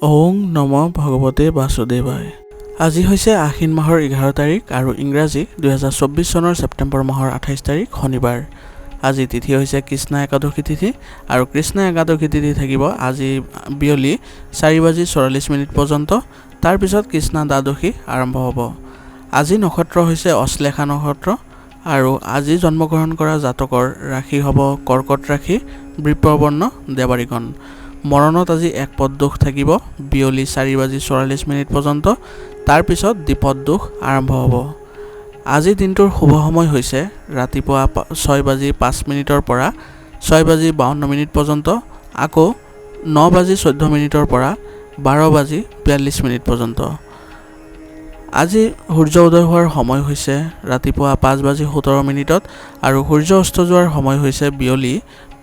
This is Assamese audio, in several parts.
ওং নম ভগৱতে বাসুদেৱায়। আজি হৈছে আশ্বিন মাহৰ 11 তাৰিখ আৰু ইংৰাজী 2024 চনৰ ছেপ্টেম্বৰ মাহৰ 28 তাৰিখ শনিবাৰ। আজি তিথি হৈছে কৃষ্ণ একাদশী তিথি আৰু কৃষ্ণ একাদশী তিথি থাকিব আজি বিয়লি 4:44 পৰ্যন্ত। তাৰ পিছত কৃষ্ণ দ্বাদশী আৰম্ভ হ'ব। আজি নক্ষত্ৰ হৈছে অশ্লেষা নক্ষত্ৰ আৰু আজি জন্মগ্ৰহণ কৰা জাতকৰ ৰাশি হ'ব কৰ্কট ৰাশি, বৃষবৰ্ণ, দেৱাৰীগণ। মৰণত আজি এক পদ দোষ থাকিব বিয়লি 4:44 পৰ্যন্ত। তাৰ পিছত দ্বিপদ দোষ আৰম্ভ হ'ব। আজি দিনটোৰ শুভ সময় হৈছে ৰাতিপুৱা 6:05 পৰা 6:52 পৰ্যন্ত, আকৌ 9:14 পৰা 12:42 পৰ্যন্ত। আজি সূৰ্য উদয় হোৱাৰ সময় হৈছে ৰাতিপুৱা 5:17 আৰু সূৰ্য অস্ত যোৱাৰ সময় হৈছে বিয়লি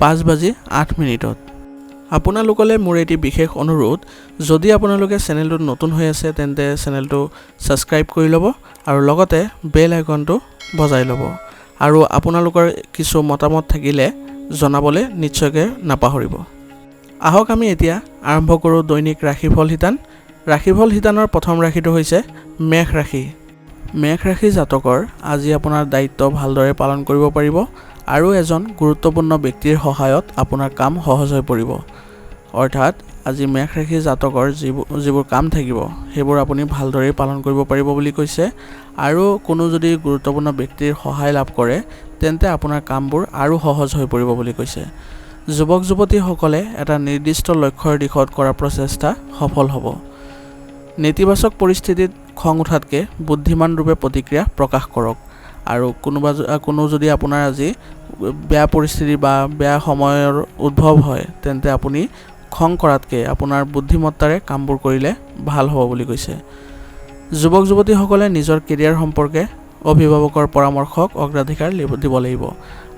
5:08। আপোনালোকলৈ মোৰ এটি বিশেষ অনুৰোধ, যদি আপোনালোকে চেনেলটোত নতুন হৈ আছে তেন্তে চেনেলটো ছাবস্ক্ৰাইব কৰি ল'ব আৰু লগতে বেল আইকনটো বজাই ল'ব আৰু আপোনালোকৰ কিছু মতামত থাকিলে জনাবলৈ নিশ্চয়কৈ নাপাহৰিব। আহক আমি এতিয়া আৰম্ভ কৰোঁ দৈনিক ৰাশিফল শিতান। ৰাশিফল শিতানৰ প্ৰথম ৰাশিটো হৈছে মেষ ৰাশি। মেষ ৰাশি জাতকৰ আজি আপোনাৰ দায়িত্ব ভালদৰে পালন কৰিব পাৰিব আৰু এজন গুৰুত্বপূৰ্ণ ব্যক্তিৰ সহায়ত আপোনাৰ কাম সহজ হৈ পৰিব। অৰ্থাৎ আজি মেষ ৰাশি জাতকৰ যিবোৰ কাম থাকিব সেইবোৰ আপুনি ভালদৰে পালন কৰিব পাৰিব বুলি কৈছে। আৰু কোনো যদি গুৰুত্বপূৰ্ণ ব্যক্তিৰ সহায় লাভ কৰে তেন্তে আপোনাৰ কামবোৰ আৰু সহজ হৈ পৰিব বুলি কৈছে। যুৱক যুৱতীসকলে এটা নিৰ্দিষ্ট লক্ষ্যৰ দিশত কৰা প্ৰচেষ্টা সফল হ'ব। নেতিবাচক পৰিস্থিতিত খং উঠাতকৈ বুদ্ধিমান ৰূপে প্ৰতিক্ৰিয়া প্ৰকাশ কৰক। আৰু কোনো যদি আপোনাৰ আজি বেয়া পৰিস্থিতি বা বেয়া সময়ৰ উদ্ভৱ হয় তেন্তে আপুনি খং কৰাতকৈ আপোনাৰ বুদ্ধিমত্তাৰে কামবোৰ কৰিলে ভাল হ'ব বুলি কৈছে। যুৱক যুৱতীসকলে নিজৰ কেৰিয়াৰ সম্পৰ্কে অভিভাৱকৰ পৰামৰ্শক অগ্ৰাধিকাৰ দিব লাগিব।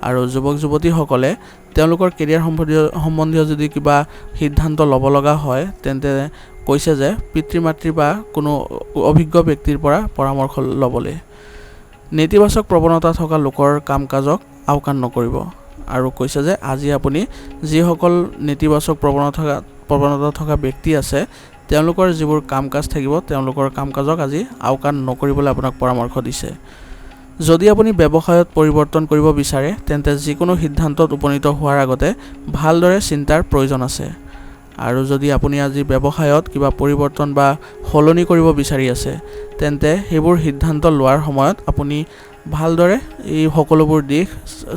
আৰু যুৱক যুৱতীসকলে তেওঁলোকৰ কেৰিয়াৰ সম্বন্ধীয় যদি কিবা সিদ্ধান্ত ল'ব লগা হয় তেন্তে কৈছে যে পিতৃ মাতৃ বা কোনো অভিজ্ঞ ব্যক্তিৰ পৰা পৰামৰ্শ ল'বলৈ। নেতিবাচক প্ৰৱণতা থকা লোকৰ কাম কাজক আওকাণ নকৰিব। আৰু কৈছে যে আজি আপুনি যিসকল নেতিবাচক প্ৰৱণতা থকা ব্যক্তি আছে তেওঁলোকৰ যিবোৰ কাম কাজ থাকিব তেওঁলোকৰ কাম কাজক আজি আওকাণ নকৰিবলৈ আপোনাক পৰামৰ্শ দিছে। যদি আপুনি ব্যৱসায়ত পৰিৱৰ্তন কৰিব বিচাৰে তেন্তে যিকোনো সিদ্ধান্তত উপনীত হোৱাৰ আগতে ভালদৰে চিন্তাৰ প্ৰয়োজন আছে। আৰু যদি আপুনি আজি ব্যৱসায়ত কিবা পৰিৱৰ্তন বা সলনি কৰিব বিচাৰি আছে তেন্তে সেইবোৰ সিদ্ধান্ত লোৱাৰ সময়ত আপুনি ভালদৰে এই সকলোবোৰ দিশ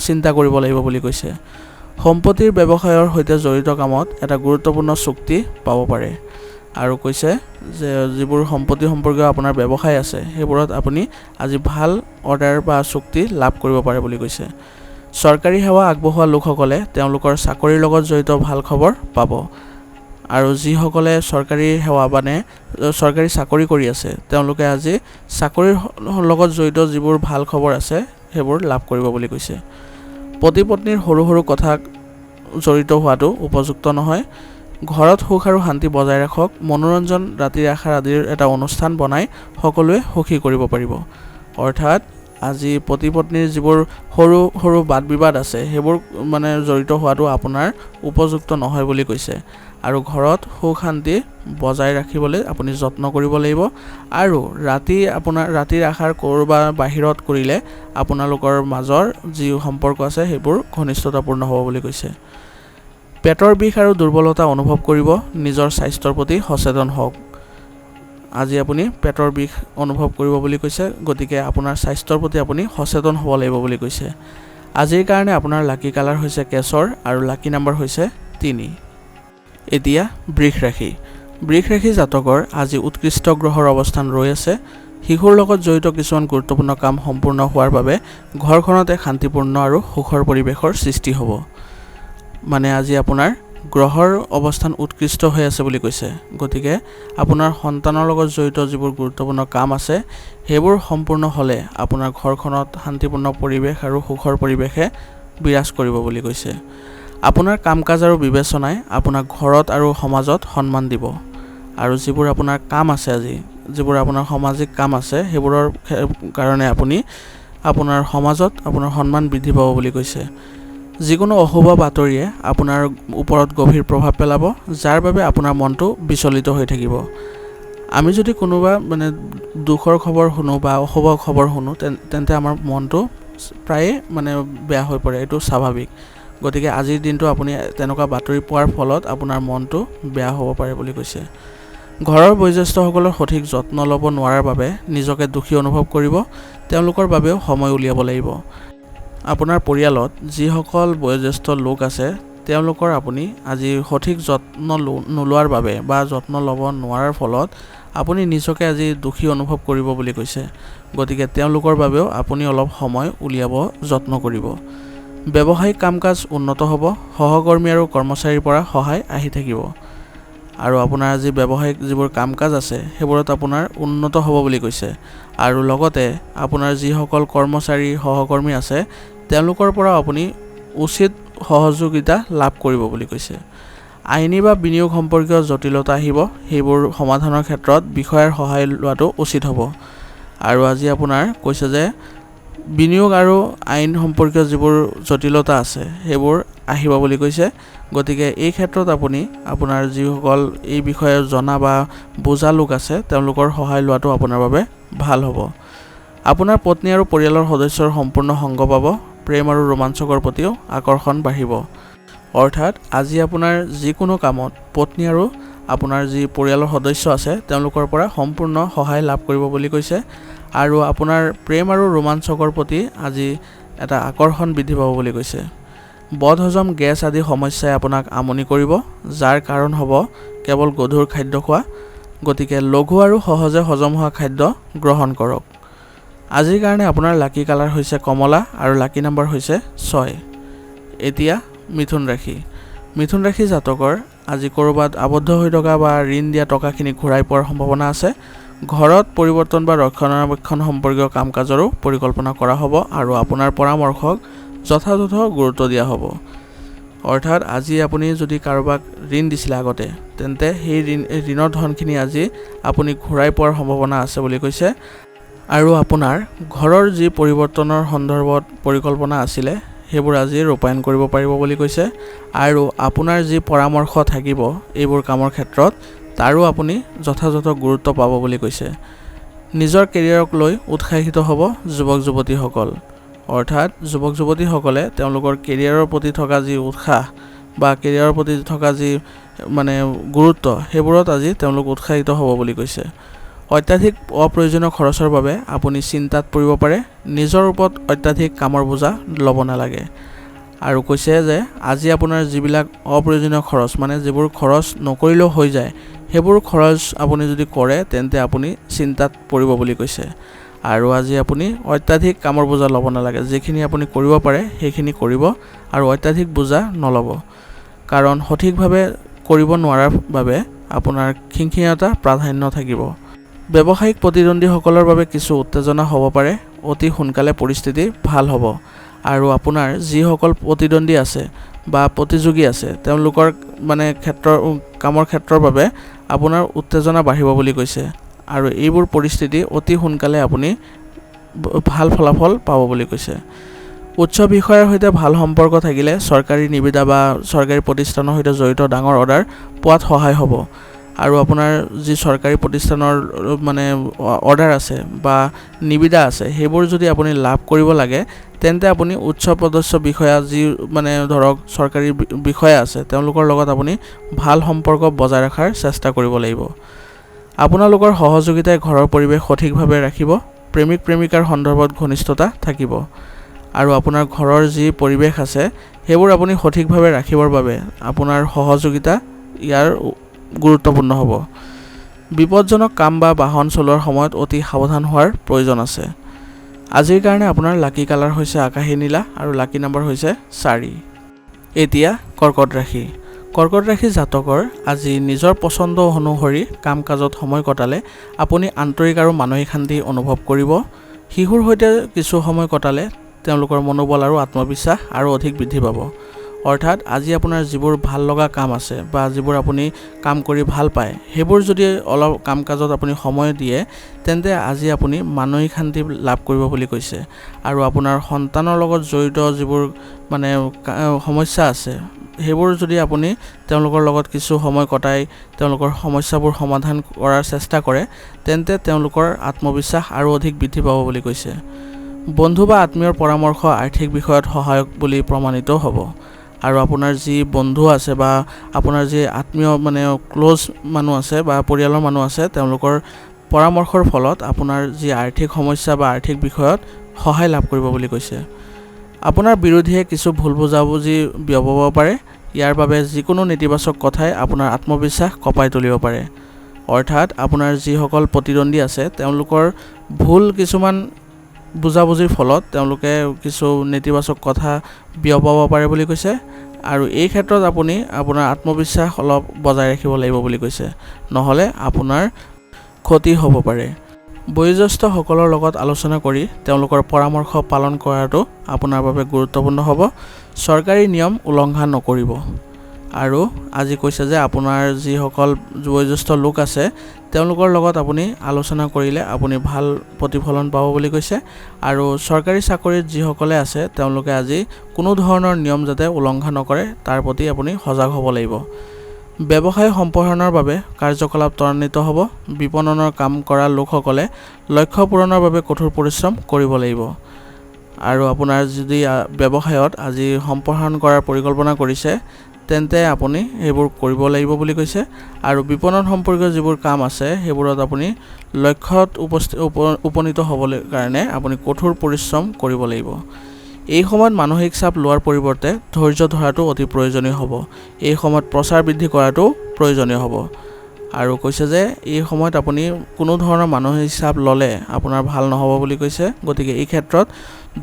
চিন্তা কৰিব লাগিব বুলি কৈছে। সম্পত্তিৰ ব্যৱসায়ৰ সৈতে জড়িত কামত এটা গুৰুত্বপূৰ্ণ চুক্তি পাব পাৰে। আৰু কৈছে যে যিবোৰ সম্পত্তি সম্পৰ্কীয় আপোনাৰ ব্যৱসায় আছে সেইবোৰত আপুনি আজি ভাল অৰ্ডাৰ বা চুক্তি লাভ কৰিব পাৰে বুলি কৈছে। চৰকাৰী সেৱা আগবঢ়োৱা লোকসকলে তেওঁলোকৰ চাকৰিৰ লগত জড়িত ভাল খবৰ পাব। আৰু যিসকলে চৰকাৰী সেৱা মানে চৰকাৰী চাকৰি কৰি আছে তেওঁলোকে আজি চাকৰিৰ লগত জড়িত যিবোৰ ভাল খবৰ আছে সেইবোৰ লাভ কৰিব বুলি কৈছে। পতি পত্নীৰ সৰু সৰু কথা জড়িত হোৱাটো উপযুক্ত নহয়। ঘৰত সুখ আৰু শান্তি বজাই ৰাখক। মনোৰঞ্জন, ৰাতিৰ আহাৰ আদিৰ এটা অনুষ্ঠান বনাই সকলোৱে সুখী কৰিব পাৰিব। অৰ্থাৎ আজি পতি পত্নীৰ যিবোৰ সৰু সৰু বাদ বিবাদ আছে সেইবোৰ মানে জড়িত হোৱাটো আপোনাৰ উপযুক্ত নহয় বুলি কৈছে। আৰু ঘৰত সুখ শান্তি বজাই ৰাখিবলৈ আপুনি যত্ন কৰিব লাগিব। আৰু ৰাতিৰ আহাৰ ক'ৰবাত বাহিৰত কৰিলে আপোনালোকৰ মাজৰ যি সম্পৰ্ক আছে সেইবোৰ ঘনিষ্ঠতাপূৰ্ণ হ'ব বুলি কৈছে। পেটৰ বিষ আৰু দুৰ্বলতা অনুভৱ কৰিব। নিজৰ স্বাস্থ্যৰ প্ৰতি সচেতন হওক। আজি আপুনি পেটৰ বিষ অনুভৱ কৰিব বুলি কৈছে, গতিকে আপোনাৰ স্বাস্থ্যৰ প্ৰতি আপুনি সচেতন হ'ব লাগিব বুলি কৈছে। আজিৰ কাৰণে আপোনাৰ লাকি কালাৰ হৈছে কেশৰ আৰু লাকি নম্বৰ হৈছে 3। এতিয়া বৃষ ৰাশি। বৃষ ৰাশি জাতকৰ আজি উৎকৃষ্ট গ্ৰহৰ অৱস্থান ৰৈ আছে। শিশুৰ লগত জড়িত কিছুমান গুৰুত্বপূৰ্ণ কাম সম্পূৰ্ণ হোৱাৰ বাবে ঘৰখনত এক শান্তিপূৰ্ণ আৰু সুখৰ পৰিৱেশৰ সৃষ্টি হ'ব। মানে আজি আপোনাৰ গ্ৰহৰ অৱস্থান উৎকৃষ্ট হৈ আছে বুলি কৈছে। গতিকে আপোনাৰ সন্তানৰ লগত জড়িত যিবোৰ গুৰুত্বপূৰ্ণ কাম আছে সেইবোৰ সম্পূৰ্ণ হ'লে আপোনাৰ ঘৰখনত শান্তিপূৰ্ণ পৰিৱেশ আৰু সুখৰ পৰিৱেশে বিৰাজ কৰিব বুলি কৈছে। আপোনাৰ কাম কাজ আৰু বিবেচনাই আপোনাক ঘৰত আৰু সমাজত সন্মান দিব। আৰু যিবোৰ আপোনাৰ কাম আছে আজি যিবোৰ আপোনাৰ সামাজিক কাম আছে সেইবোৰৰ কাৰণে আপুনি আপোনাৰ সমাজত আপোনাৰ সন্মান বৃদ্ধি পাব বুলি কৈছে। যিকোনো অশুভ বাতৰিয়ে আপোনাৰ ওপৰত গভীৰ প্ৰভাৱ পেলাব, যাৰ বাবে আপোনাৰ মনটো বিচলিত হৈ থাকিব। আমি যদি কোনোবা মানে দুখৰ খবৰ শুনো বা অশুভ খবৰ শুনো তেন্তে আমাৰ মনটো প্ৰায়ে মানে বেয়া হৈ পৰে, এইটো স্বাভাৱিক। গতিকে আজিৰ দিনটো আপুনি তেনেকুৱা বাতৰি পোৱাৰ ফলত আপোনাৰ মনটো বেয়া হ'ব পাৰে বুলি কৈছে। ঘৰৰ বয়োজ্যেষ্ঠসকলৰ সঠিক যত্ন ল'ব নোৱাৰাৰ বাবে নিজকে দোষী অনুভৱ কৰিব, তেওঁলোকৰ বাবেও সময় উলিয়াব লাগিব। আপোনাৰ পৰিয়ালত যিসকল বয়োজ্যেষ্ঠ লোক আছে তেওঁলোকৰ আপুনি আজি সঠিক যত্ন নোলোৱাৰ বাবে বা যত্ন ল'ব নোৱাৰাৰ ফলত আপুনি নিজকে আজি দোষী অনুভৱ কৰিব বুলি কৈছে। গতিকে তেওঁলোকৰ বাবেও আপুনি অলপ সময় উলিয়াব যত্ন কৰিব। ব্যৱসায়িক কাম কাজ উন্নত হ'ব, সহকৰ্মী আৰু কৰ্মচাৰীৰ পৰা সহায় আহি থাকিব। আৰু আপোনাৰ আজি ব্যৱসায়িক যিবোৰ কাম কাজ আছে সেইবোৰত আপোনাৰ উন্নত হ'ব বুলি কৈছে। আৰু লগতে আপোনাৰ যিসকল কৰ্মচাৰী সহকৰ্মী আছে তেওঁলোকৰ পৰা আপুনি উচিত সহযোগিতা লাভ কৰিব বুলি কৈছে। আইনী বা বিনিয়োগ সম্পৰ্কীয় জটিলতা আহিব, সেইবোৰ সমাধানৰ ক্ষেত্ৰত বিষয়াৰ সহায় লোৱাটো উচিত হ'ব। আৰু আজি আপোনাৰ কৈছে যে বিনিয়োগ আৰু আইন সম্পৰ্কীয় যিবোৰ জটিলতা আছে সেইবোৰ আহিব বুলি কৈছে। গতিকে এই ক্ষেত্ৰত আপুনি আপোনাৰ যিসকল এই বিষয়ে জনা বা বুজা লোক আছে তেওঁলোকৰ সহায় লোৱাটো আপোনাৰ বাবে ভাল হ'ব। আপোনাৰ পত্নী আৰু পৰিয়ালৰ সদস্যৰ সম্পূৰ্ণ সংগ পাব, প্ৰেম আৰু ৰোমাঞ্চকৰ প্ৰতিও আকৰ্ষণ বাঢ়িব। অৰ্থাৎ আজি আপোনাৰ যিকোনো কামত পত্নী আৰু আপোনাৰ যি পৰিয়ালৰ সদস্য আছে তেওঁলোকৰ পৰা সম্পূৰ্ণ সহায় লাভ কৰিব বুলি কৈছে। আৰু আপোনাৰ প্ৰেম আৰু ৰোমাঞ্চকৰ প্ৰতি আজি এটা আকৰ্ষণ বৃদ্ধি পাব বুলি কৈছে। বদহজম, গেছ আদি সমস্যাই আপোনাক আমনি কৰিব, যাৰ কাৰণ হ'ব কেৱল গধুৰ খাদ্য খোৱা। গতিকে লঘু আৰু সহজে হজম হোৱা খাদ্য গ্ৰহণ কৰক। আজিৰ কাৰণে আপোনাৰ লাকি কালাৰ হৈছে কমলা আৰু লাকি নম্বৰ হৈছে 6। এতিয়া মিথুন ৰাশি। মিথুন ৰাশি জাতকৰ আজি ক'ৰবাত আবদ্ধ হৈ থকা বা ঋণ দিয়া টকাখিনি ঘূৰাই পোৱাৰ সম্ভাৱনা আছে। ঘৰত পৰিৱৰ্তন বা ৰক্ষণাবেক্ষণ সম্পৰ্কীয় কাম কাজৰো পৰিকল্পনা কৰা হ'ব আৰু আপোনাৰ পৰামৰ্শক যথাযথ গুৰুত্ব দিয়া হ'ব। অৰ্থাৎ আজি আপুনি যদি কাৰোবাক ঋণ দিছিলে আগতে তেন্তে সেই ঋণৰ ধনখিনি আজি আপুনি ঘূৰাই পোৱাৰ সম্ভাৱনা আছে বুলি কৈছে। আৰু আপোনাৰ ঘৰৰ যি পৰিৱৰ্তনৰ সন্দৰ্ভত পৰিকল্পনা আছিলে সেইবোৰ আজি ৰূপায়ণ কৰিব পাৰিব বুলি কৈছে। আৰু আপোনাৰ যি পৰামৰ্শ থাকিব এইবোৰ কামৰ ক্ষেত্ৰত তাৰো আপুনি যথাযথ গুৰুত্ব পাব বুলি কৈছে। নিজৰ কেৰিয়াৰক লৈ উৎসাহিত হ'ব যুৱক যুৱতীসকল। অৰ্থাৎ যুৱক যুৱতীসকলে তেওঁলোকৰ কেৰিয়াৰৰ প্ৰতি থকা যি উৎসাহ বা কেৰিয়াৰৰ প্ৰতি থকা যি মানে গুৰুত্ব সেইবোৰত আজি তেওঁলোক উৎসাহিত হ'ব বুলি কৈছে। অত্যাধিক অপ্ৰয়োজনীয় খৰচৰ বাবে আপুনি চিন্তাত পৰিব পাৰে, নিজৰ ওপৰত অত্যাধিক কামৰ বোজা ল'ব নালাগে। আৰু কৈছে যে আজি আপোনাৰ যিবিলাক অপ্ৰয়োজনীয় খৰচ মানে যিবোৰ খৰচ নকৰিলেও হৈ যায় সেইবোৰ খৰচ আপুনি যদি কৰে তেন্তে আপুনি চিন্তাত পৰিব বুলি কৈছে। আৰু আজি আপুনি অত্যাধিক কামৰ বোজা ল'ব নালাগে, যিখিনি আপুনি কৰিব পাৰে সেইখিনি কৰিব আৰু অত্যাধিক বোজা নল'ব। কাৰণ সঠিকভাৱে কৰিব নোৱাৰাৰ বাবে আপোনাৰ খিংখিঙতা প্ৰাধান্য থাকিব। ব্যৱসায়িক প্ৰতিদ্বন্দ্বীসকলৰ বাবে কিছু উত্তেজনা হ'ব পাৰে, অতি সোনকালে পৰিস্থিতি ভাল হ'ব। আৰু আপোনাৰ যিসকল প্ৰতিদ্বন্দ্বী আছে বা প্ৰতিযোগী আছে তেওঁলোকৰ মানে কামৰ ক্ষেত্ৰৰ বাবে আপোনাৰ উত্তেজনা বাঢ়িব বুলি কৈছে। আৰু এইবোৰ পৰিস্থিতি অতি সোনকালে আপুনি ভাল ফলাফল পাব বুলি কৈছে। উচ্চ বিষয়াৰ সৈতে ভাল সম্পৰ্ক থাকিলে চৰকাৰী নিবিদা বা চৰকাৰী প্ৰতিষ্ঠানৰ সৈতে জড়িত ডাঙৰ অৰ্ডাৰ পোৱাত সহায় হ'ব। আৰু আপোনাৰ যি চৰকাৰী প্ৰতিষ্ঠানৰ মানে অৰ্ডাৰ আছে বা নিবিদা আছে সেইবোৰ যদি আপুনি লাভ কৰিব লাগে তেন্তে আপুনি উচ্চ পদস্থ বিষয়া যি মানে ধৰক চৰকাৰী বিষয়া আছে তেওঁলোকৰ লগত আপুনি ভাল সম্পৰ্ক বজাই ৰখাৰ চেষ্টা কৰিব লাগিব। আপোনালোকৰ সহযোগিতাই ঘৰৰ পৰিৱেশ সঠিকভাৱে ৰাখিব, প্ৰেমিক প্ৰেমিকাৰ সন্দৰ্ভত ঘনিষ্ঠতা থাকিব। আৰু আপোনাৰ ঘৰৰ যি পৰিৱেশ আছে সেইবোৰ আপুনি সঠিকভাৱে ৰাখিবৰ বাবে আপোনাৰ সহযোগিতা ইয়াৰ গুৰুত্বপূৰ্ণ হ'ব। বিপদজনক কাম বা বাহন চলোৱাৰ সময়ত অতি সাৱধান হোৱাৰ প্ৰয়োজন আছে। আজিৰ কাৰণে আপোনাৰ লাকি কালাৰ হৈছে আকাশী নীলা আৰু লাকি নম্বৰ হৈছে 4। এতিয়া কৰ্কট ৰাশি। কৰ্কট ৰাশি জাতকৰ আজি নিজৰ পচন্দ অনুসৰি কাম কাজত সময় কটালে আপুনি আন্তৰিক আৰু মানসিক শান্তি অনুভৱ কৰিব। শিশুৰ সৈতে কিছু সময় কটালে তেওঁলোকৰ মনোবল আৰু আত্মবিশ্বাস আৰু অধিক বৃদ্ধি পাব। অৰ্থাৎ আজি আপোনাৰ যিবোৰ ভাল লগা কাম আছে বা যিবোৰ আপুনি কাম কৰি ভাল পায় সেইবোৰ যদি অলপ কাম কাজত আপুনি সময় দিয়ে তেন্তে আজি আপুনি মানসিক শান্তি লাভ কৰিব বুলি কৈছে আৰু আপোনাৰ সন্তানৰ লগত জড়িত যিবোৰ মানে সমস্যা আছে সেইবোৰ যদি আপুনি তেওঁলোকৰ লগত কিছু সময় কটাই তেওঁলোকৰ সমস্যাবোৰ সমাধান কৰাৰ চেষ্টা কৰে তেন্তে তেওঁলোকৰ আত্মবিশ্বাস আৰু অধিক বৃদ্ধি পাব বুলি কৈছে বন্ধু বা আত্মীয়ৰ পৰামৰ্শ আৰ্থিক বিষয়ত সহায়ক বুলি প্ৰমাণিত হ'ব আৰু আপোনাৰ যি বন্ধু আছে বা আপোনাৰ যি আত্মীয় মানে ক্লোজ মানুহ আছে বা পৰিয়ালৰ মানুহ আছে তেওঁলোকৰ পৰামৰ্শৰ ফলত আপোনাৰ যি আৰ্থিক সমস্যা বা আৰ্থিক বিষয়ত সহায় লাভ কৰিব বুলি কৈছে আপোনাৰ বিৰোধীয়ে কিছু ভুল বুজাবুজি বিয়পাব পাৰে ইয়াৰ বাবে যিকোনো নেতিবাচক কথাই আপোনাৰ আত্মবিশ্বাস কঁপাই তুলিব পাৰে অৰ্থাৎ আপোনাৰ যিসকল প্ৰতিদ্বন্দ্বী আছে তেওঁলোকৰ ভুল কিছুমান বুজাবুজিৰ ফলত তেওঁলোকে কিছু নেতিবাচক কথা বিয়পাব পাৰে বুলি কৈছে আৰু এই ক্ষেত্ৰত আপুনি আপোনাৰ আত্মবিশ্বাস অলপ বজাই ৰাখিব লাগিব বুলি কৈছে নহলে আপোনাৰ ক্ষতি হ'ব পাৰে বয়োজ্যেষ্ঠসকলৰ লগত আলোচনা কৰি তেওঁলোকৰ পৰামৰ্শ পালন কৰাটো আপোনাৰ বাবে গুৰুত্বপূৰ্ণ হ'ব চৰকাৰী নিয়ম উলংঘন নকৰিব আৰু আজি কৈছে যে আপোনাৰ যিসকল বয়োজ্যেষ্ঠ লোক আছে তেওঁলোকৰ লগত আপুনি আলোচনা কৰিলে আপুনি ভাল প্ৰতিফলন পাব বুলি কৈছে আৰু চৰকাৰী চাকৰিত যিসকলে আছে তেওঁলোকে আজি কোনো ধৰণৰ নিয়ম যাতে উলংঘন নকৰে তাৰ প্ৰতি আপুনি সজাগ হ'ব লাগিব ব্যৱসায় সম্প্ৰসাৰণৰ বাবে কাৰ্যকলাপ ত্বৰান্বিত হ'ব বিপণনৰ কাম কৰা লোকসকলে লক্ষ্য পূৰণৰ বাবে কঠোৰ পৰিশ্ৰম কৰিব লাগিব আৰু আপোনাৰ যদি ব্যৱসায়ত আজি সম্প্ৰসাৰণ কৰাৰ পৰিকল্পনা কৰিছে তেন্তে আপুনি এইবোৰ কৰিব লাগিব বুলি কৈছে আৰু বিপণন সম্পৰ্কীয় যিবোৰ কাম আছে সেইবোৰত আপুনি লক্ষ্যত উপনীত হ'বলৈ কাৰণে আপুনি কঠোৰ পৰিশ্ৰম কৰিব লাগিব এই সময়ত মানসিক চাপ লোৱাৰ পৰিৱৰ্তে ধৈৰ্য ধৰাটো অতি প্ৰয়োজনীয় হ'ব এই সময়ত প্ৰচাৰ বৃদ্ধি কৰাটো প্ৰয়োজনীয় হ'ব আৰু কৈছে যে এই সময়ত আপুনি কোনো ধৰণৰ মানসিক চাপ ল'লে আপোনাৰ ভাল নহ'ব বুলি কৈছে গতিকে এই ক্ষেত্ৰত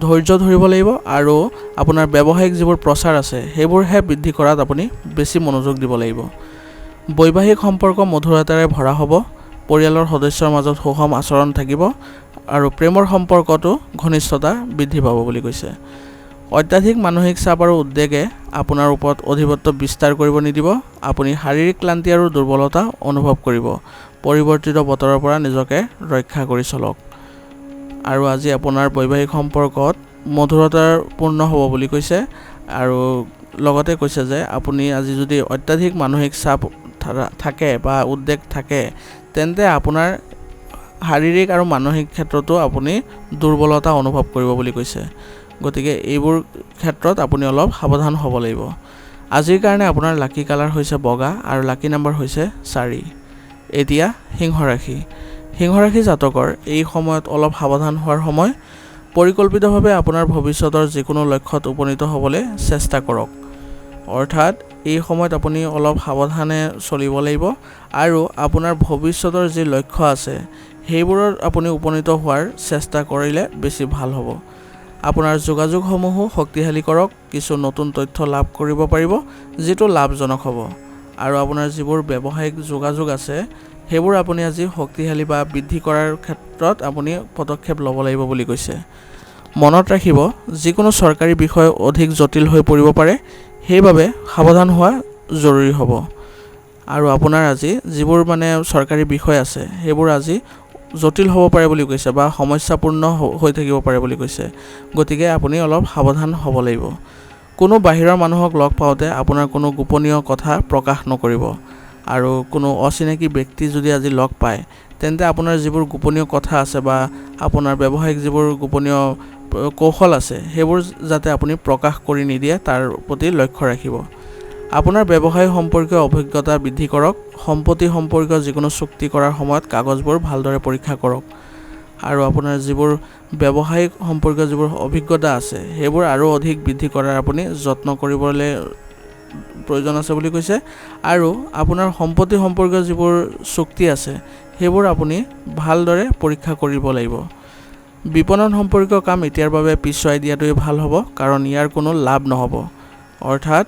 ধৈৰ্য ধৰিব লাগিব আৰু আপোনাৰ ব্যৱসায়িক যিবোৰ প্ৰচাৰ আছে সেইবোৰহে বৃদ্ধি কৰাত আপুনি বেছি মনোযোগ দিব লাগিব বৈবাহিক সম্পৰ্ক মধুৰতাৰে ভৰা হ'ব পৰিয়ালৰ সদস্যৰ মাজত সুষম আচৰণ থাকিব আৰু প্ৰেমৰ সম্পৰ্কটো ঘনিষ্ঠতা বৃদ্ধি পাব বুলি কৈছে অত্যাধিক মানসিক চাপ আৰু উদ্বেগে আপোনাৰ ওপৰত অধিপত্য বিস্তাৰ কৰিব নিদিব আপুনি শাৰীৰিক ক্লান্তি আৰু দুৰ্বলতা অনুভৱ কৰিব পৰিৱৰ্তিত বতৰৰ পৰা নিজকে ৰক্ষা কৰি চলক আৰু আজি আপোনাৰ বৈবাহিক সম্পৰ্কত মধুৰতাপূৰ্ণ হ'ব বুলি কৈছে আৰু লগতে কৈছে যে আপুনি আজি যদি অত্যাধিক মানসিক চাপ থাকে বা উদ্বেগ থাকে তেন্তে আপোনাৰ শাৰীৰিক আৰু মানসিক ক্ষেত্ৰতো আপুনি দুৰ্বলতা অনুভৱ কৰিব বুলি কৈছে গতিকে এইবোৰ ক্ষেত্ৰত আপুনি অলপ সাৱধান হ'ব লাগিব আজিৰ কাৰণে আপোনাৰ লাকি কালাৰ হৈছে বগা আৰু লাকি নম্বৰ হৈছে 4 এতিয়া সিংহ ৰাশি জাতকৰ এই সময়ত অলপ সাৱধান হোৱাৰ সময় পৰিকল্পিতভাৱে আপোনাৰ ভৱিষ্যতৰ যিকোনো লক্ষ্যত উপনীত হ'বলৈ চেষ্টা কৰক অৰ্থাৎ এই সময়ত আপুনি অলপ সাৱধানে চলিব লাগিব আৰু আপোনাৰ ভৱিষ্যতৰ যি লক্ষ্য আছে সেইবোৰত আপুনি উপনীত হোৱাৰ চেষ্টা কৰিলে বেছি ভাল হ'ব আপোনাৰ যোগাযোগসমূহ শক্তিশালী কৰক কিছু নতুন তথ্য লাভ কৰিব পাৰিব যেটো লাভজনক হ'ব আৰু আপোনাৰ যিবোৰ ব্যৱসায়িক যোগাযোগ আছে সেইবোৰ আপুনি আজি শক্তিশালী বা বৃদ্ধি কৰাৰ ক্ষেত্ৰত আপুনি পদক্ষেপ ল'ব লাগিব বুলি কৈছে মনত ৰাখিব যিকোনো চৰকাৰী বিষয় অধিক জটিল হৈ পৰিব পাৰে সেইবাবে সাৱধান হোৱা জৰুৰী হ'ব আৰু আপোনাৰ আজি যিবোৰ মানে চৰকাৰী বিষয় আছে সেইবোৰ আজি জটিল হ'ব পাৰে বুলি কৈছে বা সমস্যাপূৰ্ণ হৈ থাকিব পাৰে বুলি কৈছে গতিকে আপুনি অলপ সাৱধান হ'ব লাগিব কোনো বাহিৰৰ মানুহক লগ পাওঁতে আপোনাৰ কোনো গোপনীয় কথা প্ৰকাশ নকৰিব আৰু কোনো অচিনাকি ব্যক্তি যদি আজি লগ পায় তেন্তে আপোনাৰ যিবোৰ গোপনীয় কথা আছে বা আপোনাৰ ব্যৱসায়িক যিবোৰ গোপনীয় কৌশল আছে সেইবোৰ যাতে আপুনি প্ৰকাশ কৰি নিদিয়ে তাৰ প্ৰতি লক্ষ্য ৰাখিব আপোনাৰ ব্যৱসায় সম্পৰ্কীয় অভিজ্ঞতা বৃদ্ধি কৰক সম্পত্তি সম্পৰ্কীয় যিকোনো চুক্তি কৰাৰ সময়ত কাগজবোৰ ভালদৰে পৰীক্ষা কৰক আৰু আপোনাৰ যিবোৰ ব্যৱসায়িক সম্পৰ্কীয় যিবোৰ অভিজ্ঞতা আছে সেইবোৰ আৰু অধিক বৃদ্ধি কৰাৰ আপুনি যত্ন কৰিবলৈ প্ৰয়োজন আছে বুলি কৈছে আৰু আপোনাৰ সম্পত্তি সম্পৰ্কীয় যিবোৰ চুক্তি আছে সেইবোৰ আপুনি ভালদৰে পৰীক্ষা কৰিব লাগিব বিপণন সম্পৰ্কীয় কাম এতিয়াৰ বাবে পিছুৱাই দিয়াটোই ভাল হ'ব কাৰণ ইয়াৰ কোনো লাভ নহ'ব অৰ্থাৎ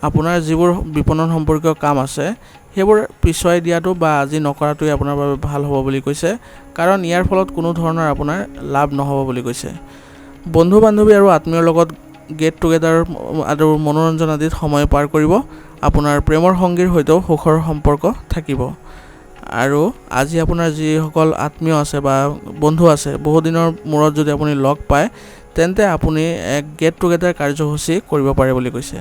আপোনাৰ যিবোৰ বিপণন সম্পৰ্কীয় কাম আছে সেইবোৰ পিছুৱাই দিয়াটো বা আজি নকৰাটোই আপোনাৰ বাবে ভাল হ'ব বুলি কৈছে কাৰণ ইয়াৰ ফলত কোনো ধৰণৰ আপোনাৰ লাভ নহ'ব বুলি কৈছে বন্ধু বান্ধৱী আৰু আত্মীয়ৰ লগত গেট টুগেডাৰ আৰু মনোৰঞ্জন আদিত সময় পাৰ কৰিব। আপোনাৰ প্ৰেমৰ সংগীৰ সৈতেও সুখৰ সম্পৰ্ক থাকিব। আৰু আজি আপোনাৰ যিসকল আত্মীয় আছে বা বন্ধু আছে, বহুদিনৰ মূৰত যদি আপুনি লগ পায়, তেন্তে আপুনি এক গেট টুগেডাৰ কাৰ্যসূচী কৰিব পাৰে বুলি কৈছে।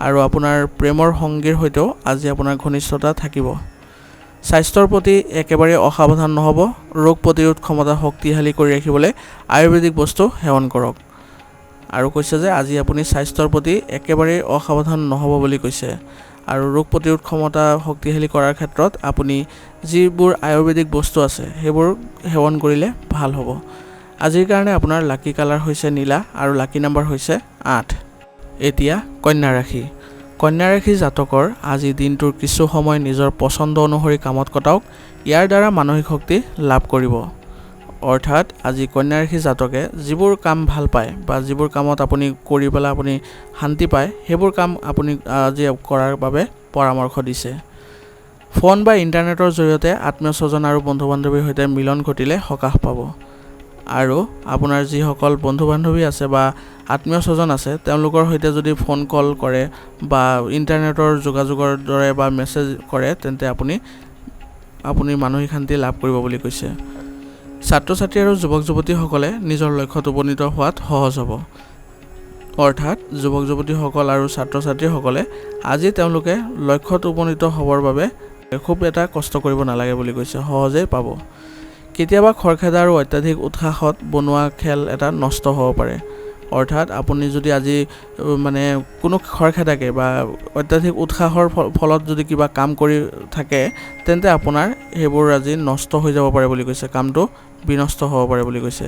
আৰু আপোনাৰ প্ৰেমৰ সংগীৰ সৈতেও আজি আপোনাৰ ঘনিষ্ঠতা থাকিব। স্বাস্থ্যৰ প্ৰতি একেবাৰে অসাৱধান নহ'ব। ৰোগ প্ৰতিৰোধ ক্ষমতা শক্তিশালী কৰি ৰাখিবলৈ আয়ুৰ্বেদিক বস্তু সেৱন কৰক। আৰু কৈছে যে আজি আপুনি স্বাস্থ্যৰ প্ৰতি একেবাৰে অসাৱধান নহ'ব বুলি কৈছে। আৰু ৰোগ প্ৰতিৰোধ ক্ষমতা শক্তিশালী কৰাৰ ক্ষেত্ৰত আপুনি যিবোৰ আয়ুৰ্বেদিক বস্তু আছে সেইবোৰ সেৱন কৰিলে ভাল হ'ব। আজিৰ কাৰণে আপোনাৰ লাকি কালাৰ হৈছে নীলা আৰু লাকি নাম্বাৰ হৈছে 8। এতিয়া কন্যা ৰাশি। কন্যা ৰাশি জাতকৰ আজি দিনটোৰ কিছু সময় নিজৰ পচন্দ অনুসৰি কামত কটাওক। ইয়াৰ দ্বাৰা মানসিক শক্তি লাভ কৰিব। অৰ্থাৎ আজি কন্যা ৰাশি জাতকে যিবোৰ কাম ভাল পায় বা যিবোৰ কামত আপুনি কৰি পেলাই আপুনি শান্তি পায়, সেইবোৰ কাম আপুনি আজি কৰাৰ বাবে পৰামৰ্শ দিছে। ফোন বা ইণ্টাৰনেটৰ জৰিয়তে আত্মীয় স্বজন আৰু বন্ধু বান্ধৱীৰ সৈতে মিলন ঘটিলে সকাহ পাব। আৰু আপোনাৰ যিসকল বন্ধু বান্ধৱী আছে বা আত্মীয় স্বজন আছে, তেওঁলোকৰ সৈতে যদি ফোন কল কৰে বা ইণ্টাৰনেটৰ যোগাযোগৰ দৰে বা মেছেজ কৰে, তেন্তে আপুনি মানসিক শান্তি লাভ কৰিব বুলি কৈছে। ছাত্ৰ ছাত্ৰী আৰু যুৱক যুৱতীসকলে নিজৰ লক্ষ্যত উপনীত হোৱাত সহজ হ'ব। অৰ্থাৎ যুৱক যুৱতীসকল আৰু ছাত্ৰ ছাত্ৰীসকলে আজি তেওঁলোকে লক্ষ্যত উপনীত হ'বৰ বাবে খুব এটা কষ্ট কৰিব নালাগে বুলি কৈছে, সহজেই পাব। কেতিয়াবা খৰখেদা আৰু অত্যাধিক উৎসাহত বনোৱা খেল এটা নষ্ট হ'ব পাৰে। অৰ্থাৎ আপুনি যদি আজি কোনো খৰখেদাকৈ বা অত্যাধিক উৎসাহৰ ফলত যদি কিবা কাম কৰি থাকে, তেন্তে আপোনাৰ সেইবোৰ আজি নষ্ট হৈ যাব পাৰে বুলি কৈছে, কামটো বিনষ্ট হ'ব পাৰে বুলি কৈছে।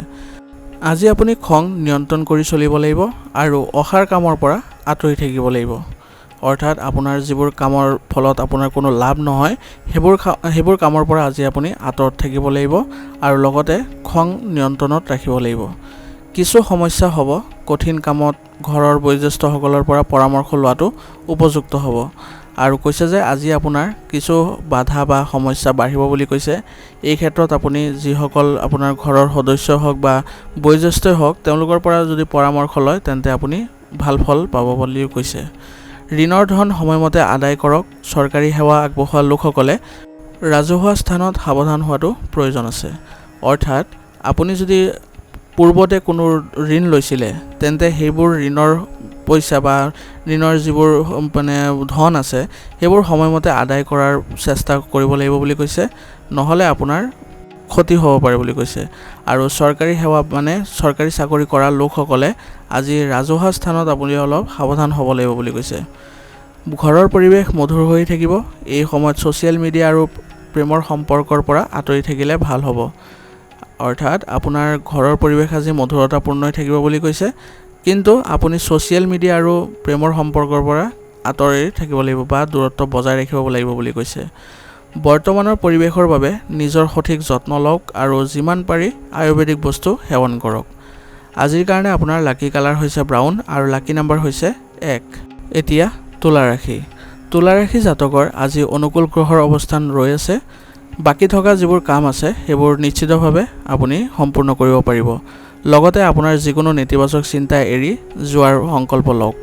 আজি আপুনি খং নিয়ন্ত্ৰণ কৰি চলিব লাগিব আৰু অসাৰ কামৰ পৰা আঁতৰি থাকিব লাগিব। অৰ্থাৎ আপোনাৰ যিবোৰ কামৰ ফলত আপোনাৰ কোনো লাভ নহয়, সেইবোৰ কামৰ পৰা আজি আপুনি আঁতৰত থাকিব লাগিব আৰু লগতে খং নিয়ন্ত্ৰণত ৰাখিব লাগিব। কিছু সমস্যা হ'ব। কঠিন কামত ঘৰৰ বয়োজ্যেষ্ঠসকলৰ পৰা পৰামৰ্শ লোৱাটো উপযুক্ত হ'ব। আৰু কৈছে যে আজি আপোনাৰ কিছু বাধা বা সমস্যা বাঢ়িব বুলি কৈছে। এই ক্ষেত্ৰত আপুনি যিসকল আপোনাৰ ঘৰৰ সদস্য হওক বা বয়োজ্যেষ্ঠই হওক, তেওঁলোকৰ পৰা যদি পৰামৰ্শ লয়, তেন্তে আপুনি ভাল ফল পাব বুলি কৈছে। ঋণৰ ধন সময়মতে আদায় কৰক। চৰকাৰী সেৱা আগবঢ়োৱা লোকসকলে ৰাজহুৱা স্থানত সাৱধান হোৱাটো প্ৰয়োজন আছে। অৰ্থাৎ আপুনি যদি পূৰ্বতে কোনো ঋণ লৈছিলে, তেন্তে সেইবোৰ ঋণৰ পইচা বা ঋণৰ যিবোৰ ধন আছে, সেইবোৰ সময়মতে আদায় কৰাৰ চেষ্টা কৰিব লাগিব বুলি কৈছে, নহ'লে আপোনাৰ ক্ষতি হ'ব পাৰে বুলি কৈছে। আৰু চৰকাৰী সেৱা চৰকাৰী চাকৰি কৰা লোকসকলে আজি ৰাজহুৱা স্থানত আপুনি অলপ সাৱধান হ'ব লাগিব বুলি কৈছে। ঘৰৰ পৰিৱেশ মধুৰ হৈ থাকিব। এই সময়ত ছ'চিয়েল মিডিয়া আৰু প্ৰেমৰ সম্পৰ্কৰ পৰা আঁতৰি থাকিলে ভাল হ'ব। অৰ্থাৎ আপোনাৰ ঘৰৰ পৰিৱেশ আজি মধুৰতাপূৰ্ণ হৈ থাকিব বুলি কৈছে, কিন্তু আপুনি ছ'চিয়েল মিডিয়া আৰু প্ৰেমৰ সম্পৰ্কৰ পৰা আঁতৰি থাকিব লাগিব বা দূৰত্ব বজাই ৰাখিব লাগিব বুলি কৈছে। বৰ্তমানৰ পৰিৱেশৰ বাবে নিজৰ সঠিক যত্ন লওক আৰু যিমান পাৰি আয়ুৰ্বেদিক বস্তু সেৱন কৰক। আজিৰ কাৰণে আপোনাৰ লাকি কালাৰ হৈছে ব্ৰাউন আৰু লাকি নাম্বাৰ হৈছে 1। এতিয়া তুলা ৰাশি। তুলা ৰাশি জাতকৰ আজি অনুকূল গ্ৰহৰ অৱস্থান ৰৈ আছে। বাকী থকা যিবোৰ কাম আছে সেইবোৰ নিশ্চিতভাৱে আপুনি সম্পূৰ্ণ কৰিব পাৰিব। লগতে আপোনাৰ যিকোনো নেতিবাচক চিন্তা এৰি যোৱাৰ সংকল্প লওক।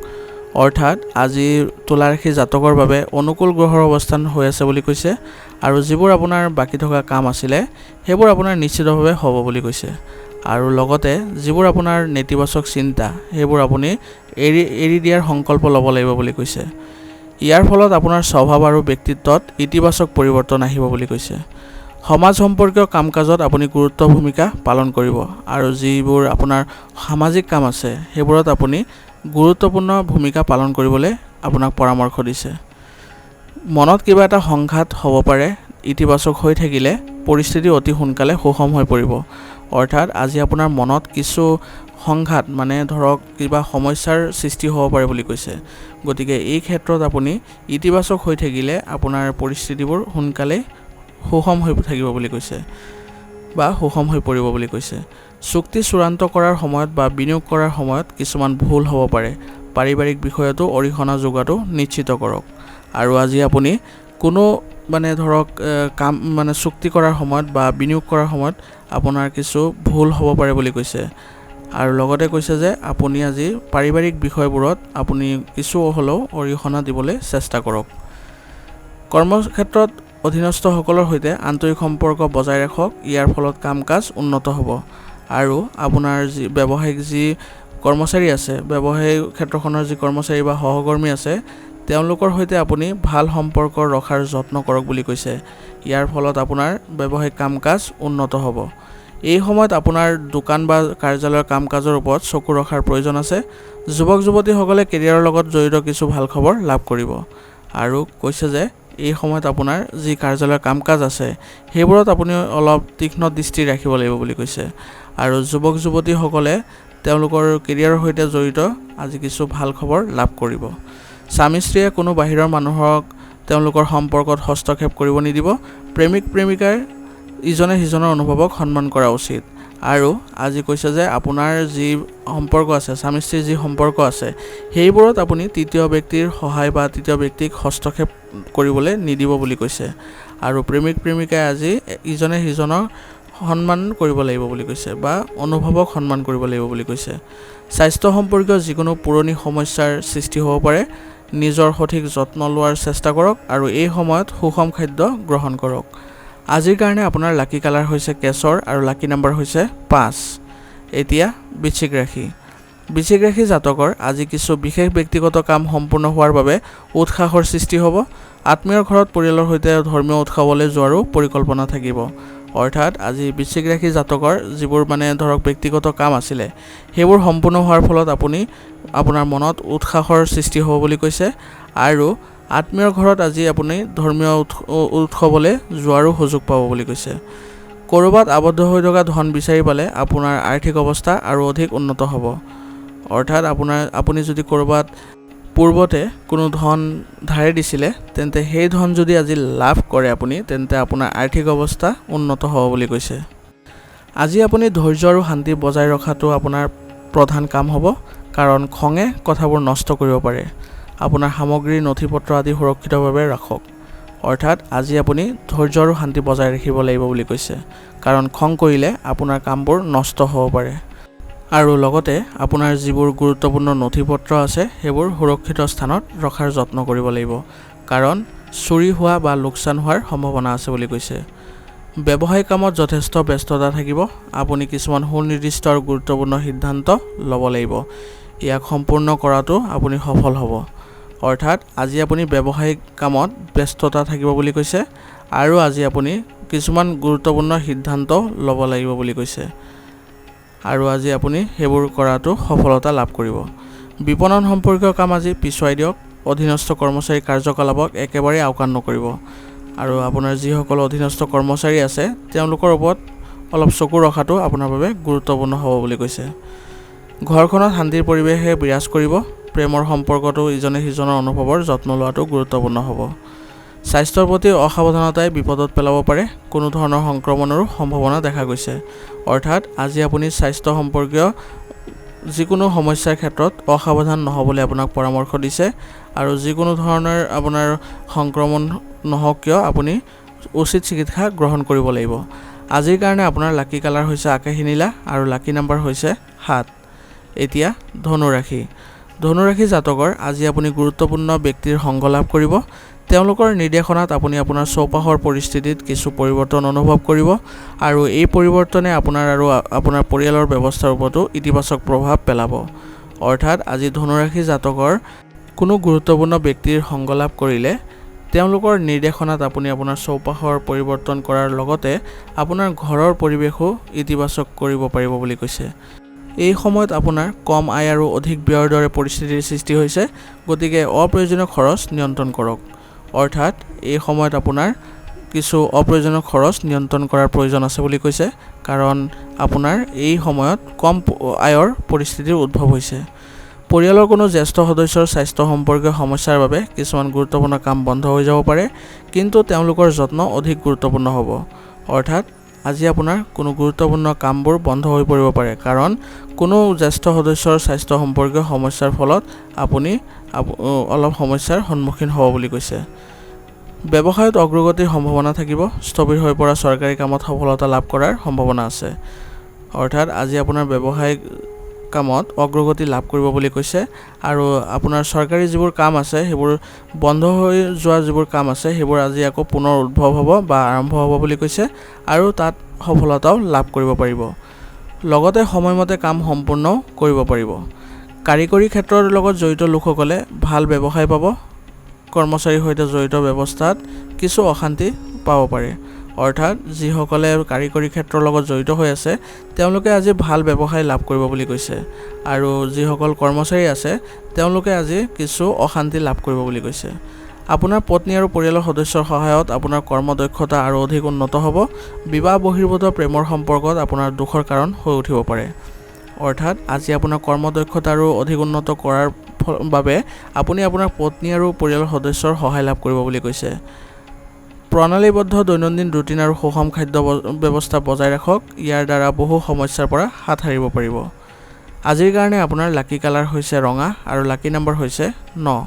অৰ্থাৎ আজি তুলা ৰাশি জাতকৰ বাবে অনুকূল গ্ৰহৰ অৱস্থান হৈ আছে বুলি কৈছে আৰু যিবোৰ আপোনাৰ বাকী থকা কাম আছিলে সেইবোৰ আপোনাৰ নিশ্চিতভাৱে হ'ব বুলি কৈছে। আৰু লগতে যিবোৰ আপোনাৰ নেতিবাচক চিন্তা সেইবোৰ আপুনি এৰি দিয়াৰ সংকল্প ল'ব লাগিব বুলি কৈছে। ইয়াৰ ফলত আপোনাৰ স্বভাৱ আৰু ব্যক্তিত্বত ইতিবাচক পৰিৱৰ্তন আহিব বুলি কৈছে। সমাজ সম্পৰ্কীয় কাম কাজত আপুনি গুৰুত্ব ভূমিকা পালন কৰিব আৰু যিবোৰ আপোনাৰ সামাজিক কাম আছে সেইবোৰত আপুনি গুৰুত্বপূৰ্ণ ভূমিকা পালন কৰিবলৈ আপোনাক পৰামৰ্শ দিছে। মনত কিবা এটা সংঘাত হ'ব পাৰে। ইতিবাচক হৈ থাকিলে পৰিস্থিতি অতি সোনকালে সুষম হৈ পৰিব। অৰ্থাৎ আজি আপোনাৰ মনত কিছু সংঘাত ধৰক কিবা সমস্যাৰ সৃষ্টি হ'ব পাৰে বুলি কৈছে। গতিকে এই ক্ষেত্ৰত আপুনি ইতিবাচক হৈ থাকিলে আপোনাৰ পৰিস্থিতিবোৰ সোনকালে সুষম হৈ থাকিব বুলি কৈছে বা সুষম হৈ পৰিব বুলি কৈছে। চুক্তি চূড়ান্ত কৰাৰ সময়ত বা বিনিয়োগ কৰাৰ সময়ত কিছুমান ভুল হ'ব পাৰে। পাৰিবাৰিক বিষয়তো অৰিহণা যোগোৱাটো নিশ্চিত কৰক। আৰু আজি আপুনি কোনো ধৰক কাম চুক্তি কৰাৰ সময়ত বা বিনিয়োগ কৰাৰ সময়ত আপোনাৰ কিছু ভুল হ'ব পাৰে বুলি কৈছে। আৰু লগতে কৈছে যে আপুনি আজি পাৰিবাৰিক বিষয়বোৰত আপুনি কিছু হ'লেও অৰিহণা দিবলৈ চেষ্টা কৰক। কৰ্মক্ষেত্ৰত অধীনস্থসকলৰ সৈতে আন্তৰিক সম্পৰ্ক বজাই ৰাখক, ইয়াৰ ফলত কাম-কাজ উন্নত হ'ব। আৰু আপোনাৰ যি ব্যৱসায়িক যি কৰ্মচাৰী আছে, ব্যৱসায়িক ক্ষেত্ৰখনৰ যি কৰ্মচাৰী বা সহকৰ্মী আছে, তেওঁলোকৰ সৈতে আপুনি ভাল সম্পৰ্ক ৰখাৰ যত্ন কৰক বুলি কৈছে। ইয়াৰ ফলত আপোনাৰ ব্যৱসায়িক কাম-কাজ উন্নত হ'ব। এই সময়ত আপোনাৰ দোকান বা কাৰ্যালয়ৰ কাম-কাজৰ ওপৰত চকু ৰখাৰ প্ৰয়োজন আছে। যুৱক-যুৱতীসকলে কেৰিয়াৰৰ লগত জড়িত কিছু ভাল খবৰ লাভ কৰিব। আৰু কৈছে যে এই সময়ত আপোনাৰ যি কাৰ্যালয়ৰ কাম-কাজ আছে সেইবোৰত আপুনি অলপ তীক্ষ্ণ দৃষ্টি ৰাখিব লাগিব বুলি কৈছে। আৰু যুৱক-যুৱতীসকলে তেওঁলোকৰ কেৰিয়াৰৰ সৈতে জড়িত আজি কিছু ভাল খবৰ লাভ কৰিব। স্বামী-স্ত্ৰীয়ে কোনো বাহিৰৰ মানুহক তেওঁলোকৰ সম্পৰ্কত হস্তক্ষেপ কৰিব নিদিব। প্ৰেমিক-প্ৰেমিকাৰ ইজনে সিজনৰ অনুভৱক সন্মান কৰা উচিত। আৰু আজি কৈছে যে আপোনাৰ যি সম্পৰ্ক আছে, স্বামী-স্ত্ৰীৰ যি সম্পৰ্ক আছে, সেইবোৰত আপুনি তৃতীয় ব্যক্তিৰ সহায় বা তৃতীয় ব্যক্তিক হস্তক্ষেপ কৰিবলৈ নিদিব বুলি কৈছে। আৰু প্ৰেমিক-প্ৰেমিকাই আজি ইজনে সিজনক সন্মান কৰিব লাগিব বুলি কৈছে বা অনুভৱক সন্মান কৰিব লাগিব বুলি কৈছে। স্বাস্থ্য সম্পৰ্কীয় যিকোনো পুৰণি সমস্যাৰ সৃষ্টি হ'ব পাৰে। নিজৰ সঠিক যত্ন লোৱাৰ চেষ্টা কৰক আৰু এই সময়ত সুষম খাদ্য গ্ৰহণ কৰক। আজিৰ কাৰণে আপোনাৰ লাকি কালাৰ হৈছে কেশৰ আৰু লাকি নাম্বাৰ হৈছে 5। এতিয়া বৃশ্চিক ৰাশি। বৃশ্চিক ৰাশি জাতকৰ আজি কিছু বিশেষ ব্যক্তিগত কাম সম্পূৰ্ণ হোৱাৰ বাবে উৎসাহৰ সৃষ্টি হ'ব। আত্মীয়ৰ ঘৰত পৰিয়ালৰ সৈতে ধৰ্মীয় উৎসৱলৈ যোৱাৰো পৰিকল্পনা থাকিব। অৰ্থাৎ আজি বৃশ্চিক ৰাশি জাতকৰ যিবোৰ ধৰক ব্যক্তিগত কাম আছিলে সেইবোৰ সম্পূৰ্ণ হোৱাৰ ফলত আপোনাৰ মনত উৎসাহৰ সৃষ্টি হ'ব বুলি কৈছে। আৰু আত্মীয়ৰ ঘৰত আজি আপুনি ধৰ্মীয় উৎসৱলৈ যোৱাৰো সুযোগ পাব বুলি কৈছে। ক'ৰবাত আবদ্ধ হৈ থকা ধন বিচাৰি পালে আপোনাৰ আৰ্থিক অৱস্থা আৰু অধিক উন্নত হ'ব। অৰ্থাৎ আপুনি যদি ক'ৰবাত পূৰ্বতে কোনো ধন ধাৰে দিছিলে তেন্তে সেই ধন যদি আজি লাভ কৰে আপুনি, তেন্তে আপোনাৰ আৰ্থিক অৱস্থা উন্নত হ'ব বুলি কৈছে। আজি আপুনি ধৈৰ্য আৰু শান্তি বজাই ৰখাটো আপোনাৰ প্ৰধান কাম হ'ব, কাৰণ খঙে কথাবোৰ নষ্ট কৰিব পাৰে। আপোনাৰ সামগ্ৰী, নথি-পত্ৰ আদি সুৰক্ষিতভাৱে ৰাখক। অৰ্থাৎ আজি আপুনি ধৈৰ্য আৰু শান্তি বজাই ৰাখিব লাগিব বুলি কৈছে, কাৰণ খং কৰিলে আপোনাৰ কামবোৰ নষ্ট হ'ব পাৰে। আৰু লগতে আপোনাৰ যিবোৰ গুৰুত্বপূৰ্ণ নথি-পত্ৰ আছে সেইবোৰ সুৰক্ষিত স্থানত ৰখাৰ যত্ন কৰিব লাগিব, কাৰণ চুৰি হোৱা বা লোকচান হোৱাৰ সম্ভাৱনা আছে বুলি কৈছে। ব্যৱসায়িক কামত যথেষ্ট ব্যস্ততা থাকিব। আপুনি কিছুমান সুনিৰ্দিষ্ট আৰু গুৰুত্বপূৰ্ণ সিদ্ধান্ত ল'ব লাগিব। ইয়াক সম্পূৰ্ণ কৰাটো আপুনি সফল হ'ব। অৰ্থাৎ আজি আপুনি ব্যৱসায়িক কামত ব্যস্ততা থাকিব বুলি কৈছে আৰু আজি আপুনি কিছুমান গুৰুত্বপূৰ্ণ সিদ্ধান্ত ল'ব লাগিব বুলি কৈছে। আৰু আজি আপুনি সেইবোৰ কৰাটো সফলতা লাভ কৰিব। বিপণন সম্পৰ্কীয় কাম আজি পিছুৱাই দিয়ক। অধীনস্থ কৰ্মচাৰী কাৰ্যকলাপক একেবাৰে আওকাণ নকৰিব। আৰু আপোনাৰ যিসকল অধীনস্থ কৰ্মচাৰী আছে তেওঁলোকৰ ওপৰত অলপ চকু ৰখাটো আপোনাৰ বাবে গুৰুত্বপূৰ্ণ হ'ব বুলি কৈছে। ঘৰখনত শান্তিৰ পৰিৱেশে বিৰাজ কৰিব। প্ৰেমৰ সম্পৰ্কটো ইজনে সিজনৰ অনুভৱৰ যত্ন লোৱাটো গুৰুত্বপূৰ্ণ হ'ব। স্বাস্থ্যৰ প্ৰতি অসাৱধানতাই বিপদত পেলাব পাৰে। কোনো ধৰণৰ সংক্ৰমণৰো সম্ভাৱনা দেখা গৈছে। অৰ্থাৎ আজি আপুনি স্বাস্থ্য সম্পৰ্কীয় যিকোনো সমস্যাৰ ক্ষেত্ৰত অসাৱধান নহ'বলৈ আপোনাক পৰামৰ্শ দিছে। আৰু যিকোনো ধৰণৰ আপোনাৰ সংক্ৰমণ নহওক কিয় আপুনি উচিত চিকিৎসা গ্ৰহণ কৰিব লাগিব। আজিৰ কাৰণে আপোনাৰ লাকি কালাৰ হৈছে আকাশী নীলা আৰু লাকি নাম্বাৰ হৈছে 7। এতিয়া ধনু ৰাশি। ধনু ৰাশি জাতকৰ আজি আপুনি গুৰুত্বপূৰ্ণ ব্যক্তিৰ সংগ লাভ কৰিব। তেওঁলোকৰ নিৰ্দেশনাত আপুনি আপোনাৰ চৌপাশৰ পৰিস্থিতিত কিছু পৰিৱৰ্তন অনুভৱ কৰিব আৰু এই পৰিৱৰ্তনে আপোনাৰ আৰু আপোনাৰ পৰিয়ালৰ ব্যৱস্থাৰ ওপৰতো ইতিবাচক প্ৰভাৱ পেলাব। অৰ্থাৎ আজি ধনু ৰাশি জাতকৰ কোনো গুৰুত্বপূৰ্ণ ব্যক্তিৰ সংগ লাভ কৰিলে তেওঁলোকৰ নিৰ্দেশনাত আপুনি আপোনাৰ চৌপাশৰ পৰিৱৰ্তন কৰাৰ লগতে আপোনাৰ ঘৰৰ পৰিৱেশো ইতিবাচক কৰিব পাৰিব বুলি কৈছে। এই সময়ত আপোনাৰ কম আয় আৰু অধিক ব্যয়ৰ দৰে পৰিস্থিতিৰ সৃষ্টি হৈছে, গতিকে অপ্ৰয়োজনীয় খৰচ নিয়ন্ত্ৰণ কৰক। অৰ্থাৎ এই সময়ত আপোনাৰ কিছু অপ্ৰয়োজনীয় খৰচ নিয়ন্ত্ৰণ কৰাৰ প্ৰয়োজন আছে বুলি কৈছে, কাৰণ আপোনাৰ এই সময়ত কম আয়ৰ পৰিস্থিতিৰ উদ্ভৱ হৈছে। পৰিয়ালৰ কোনো জ্যেষ্ঠ সদস্যৰ স্বাস্থ্য সম্পৰ্কীয় সমস্যাৰ বাবে কিছুমান গুৰুত্বপূৰ্ণ কাম বন্ধ হৈ যাব পাৰে, কিন্তু তেওঁলোকৰ যত্ন অধিক গুৰুত্বপূৰ্ণ হ'ব। অৰ্থাৎ আজি আপোনাৰ কোনো গুৰুত্বপূৰ্ণ কামবোৰ বন্ধ হৈ পৰিব পাৰে, কাৰণ কোনো জ্যেষ্ঠ সদস্যৰ স্বাস্থ্য সম্পৰ্কীয় সমস্যাৰ ফলত আপুনি অলপ সমস্যাৰ সন্মুখীন হ'ব বুলি কৈছে। ব্যৱসায়ত অগ্ৰগতিৰ সম্ভাৱনা থাকিব। স্থবিৰ হৈ পৰা চৰকাৰী কামত সফলতা লাভ কৰাৰ সম্ভাৱনা আছে। অৰ্থাৎ আজি আপোনাৰ ব্যৱসায়িক কামত অগ্ৰগতি লাভ কৰিব বুলি কৈছে আৰু আপোনাৰ চৰকাৰী যিবোৰ কাম আছে সেইবোৰ বন্ধ হৈ যোৱা যিবোৰ কাম আছে সেইবোৰ আজি আকৌ পুনৰ উদ্ভৱ হ'ব বা আৰম্ভ হ'ব বুলি কৈছে আৰু তাত সফলতাও লাভ কৰিব পাৰিব। লগতে সময়মতে কাম সম্পূৰ্ণ কৰিব পাৰিব। কাৰিকৰী ক্ষেত্ৰৰ লগত জড়িত লোকসকলে ভাল ব্যৱসায় পাব। কৰ্মচাৰীৰ সৈতে জড়িত ব্যৱস্থাত কিছু অশান্তি পাব পাৰে। অৰ্থাৎ যিসকলে কাৰিকৰী ক্ষেত্ৰৰ লগত জড়িত হৈ আছে তেওঁলোকে আজি ভাল ব্যৱসায় লাভ কৰিব বুলি কৈছে আৰু যিসকল কৰ্মচাৰী আছে তেওঁলোকে আজি কিছু অশান্তি লাভ কৰিব বুলি কৈছে। আপোনাৰ পত্নী আৰু পৰিয়ালৰ সদস্যৰ সহায়ত আপোনাৰ কৰ্মদক্ষতা আৰু অধিক উন্নত হ'ব। বিবাহ বহিৰ্ভূত প্ৰেমৰ সম্পৰ্কত আপোনাৰ দুখৰ কাৰণ হৈ উঠিব পাৰে। অৰ্থাৎ আজি আপোনাৰ কৰ্মদক্ষতা আৰু অধিক উন্নত কৰাৰ বাবে আপুনি আপোনাৰ পত্নী আৰু পৰিয়ালৰ সদস্যৰ সহায় লাভ কৰিব বুলি কৈছে। প্ৰণালীবদ্ধ দৈনন্দিন ৰুটিন আৰু সুষম খাদ্য ব্যৱস্থা বজাই ৰাখক। ইয়াৰ দ্বাৰা বহু সমস্যাৰ পৰা হাত সাৰিব পাৰিব। আজিৰ কাৰণে আপোনাৰ লাকি কালাৰ হৈছে ৰঙা আৰু লাকি নম্বৰ হৈছে 9।